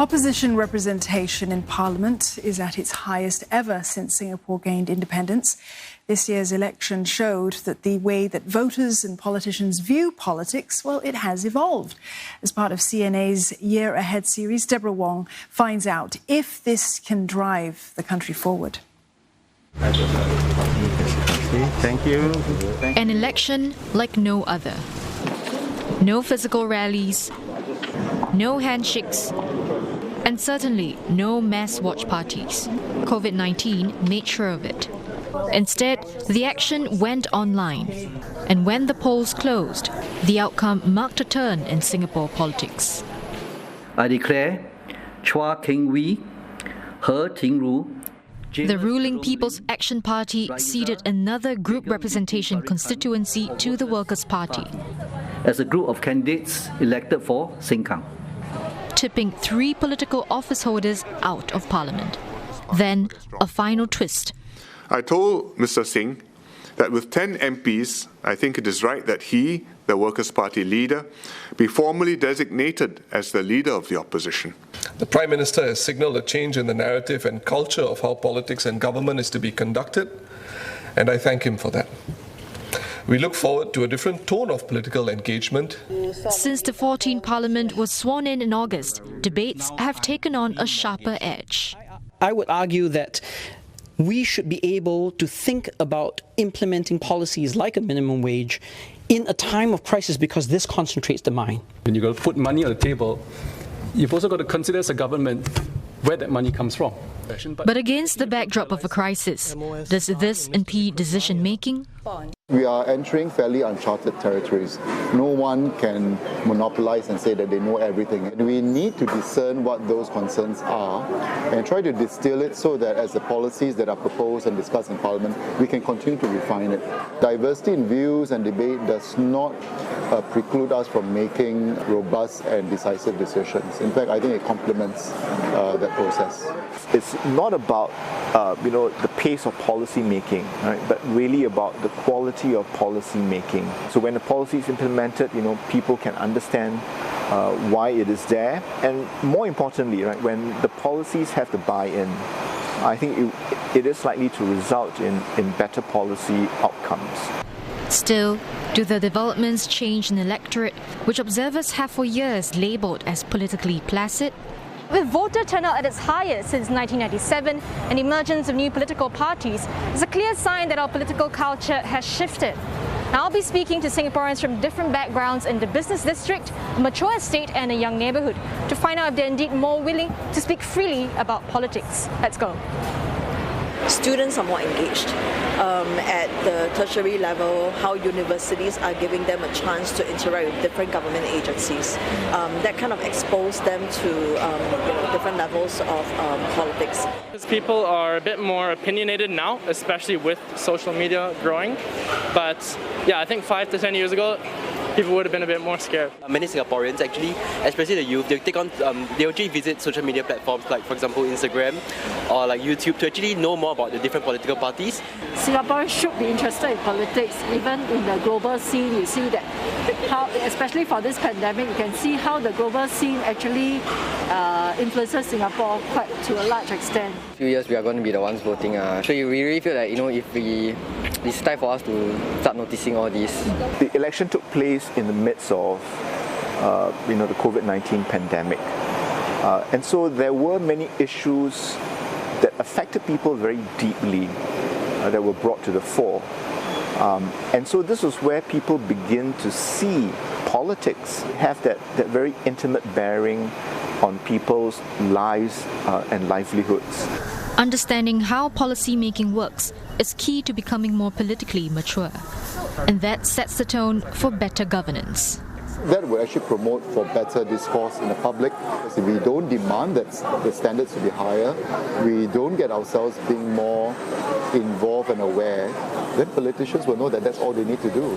Opposition representation in Parliament is at its highest ever since Singapore gained independence. This year's election showed that the way that voters and politicians view politics, well, it has evolved. As part of CNA's Year Ahead series, Deborah Wong finds out if this can drive the country forward. Thank you. An election like no other. No physical rallies, no handshakes, and certainly no mass watch parties. COVID-19 made sure of it. Instead, the action went online. And when the polls closed, the outcome marked a turn in Singapore politics. I declare Chua Keng Wee, He Ting Ru. The ruling People's Action Party ceded another group representation constituency to the Workers' Party, as a group of candidates elected for Sengkang, tipping 3 political office holders out of Parliament. Then, a final twist. I told Mr. Singh that with 10 MPs, I think it is right that he, the Workers' Party leader, be formally designated as the leader of the opposition. The Prime Minister has signalled a change in the narrative and culture of how politics and government is to be conducted, and I thank him for that. We look forward to a different tone of political engagement. Since the 14th Parliament was sworn in August, debates have taken on a sharper edge. I would argue that we should be able to think about implementing policies like a minimum wage in a time of crisis, because this concentrates the mind. When you've got to put money on the table, you've also got to consider as a government where that money comes from. But against the backdrop of a crisis, does this impede decision-making? We are entering fairly uncharted territories. No one can monopolize and say that they know everything. And we need to discern what those concerns are and try to distill it so that as the policies that are proposed and discussed in Parliament, we can continue to refine it. Diversity in views and debate does not preclude us from making robust and decisive decisions. In fact, I think it complements that process. It's not about the pace of policy making, right, but really about the quality of policy making. So when the policy is implemented, people can understand why it is there, and more importantly, right, when the policies have the buy-in, I think it is likely to result in better policy outcomes. Still, do the developments change an electorate which observers have for years labelled as politically placid? With voter turnout at its highest since 1997 and the emergence of new political parties, is a clear sign that our political culture has shifted. Now I'll be speaking to Singaporeans from different backgrounds in the business district, a mature estate and a young neighbourhood to find out if they're indeed more willing to speak freely about politics. Let's go. Students are more engaged at the tertiary level, how universities are giving them a chance to interact with different government agencies. That kind of expose them to different levels of politics. People are a bit more opinionated now, especially with social media growing. But yeah, I think 5 to 10 years ago, people would have been a bit more scared. Many Singaporeans actually, especially the youth, they actually visit social media platforms like, for example, Instagram or like YouTube to actually know more about the different political parties. Singaporeans should be interested in politics, even in the global scene. You see that, how, especially for this pandemic, you can see how the global scene actually influences Singapore quite to a large extent. In a few years, we are going to be the ones voting. So we really feel like, it's time for us to start noticing all this. The election took place in the midst of the COVID-19 pandemic, and so there were many issues that affected people very deeply that were brought to the fore, and so this was where people begin to see politics have that very intimate bearing on people's lives and livelihoods. Understanding how policy making works is key to becoming more politically mature. And that sets the tone for better governance. That will actually promote for better discourse in the public. If we don't demand that the standards to be higher, we don't get ourselves being more involved and aware, then politicians will know that that's all they need to do.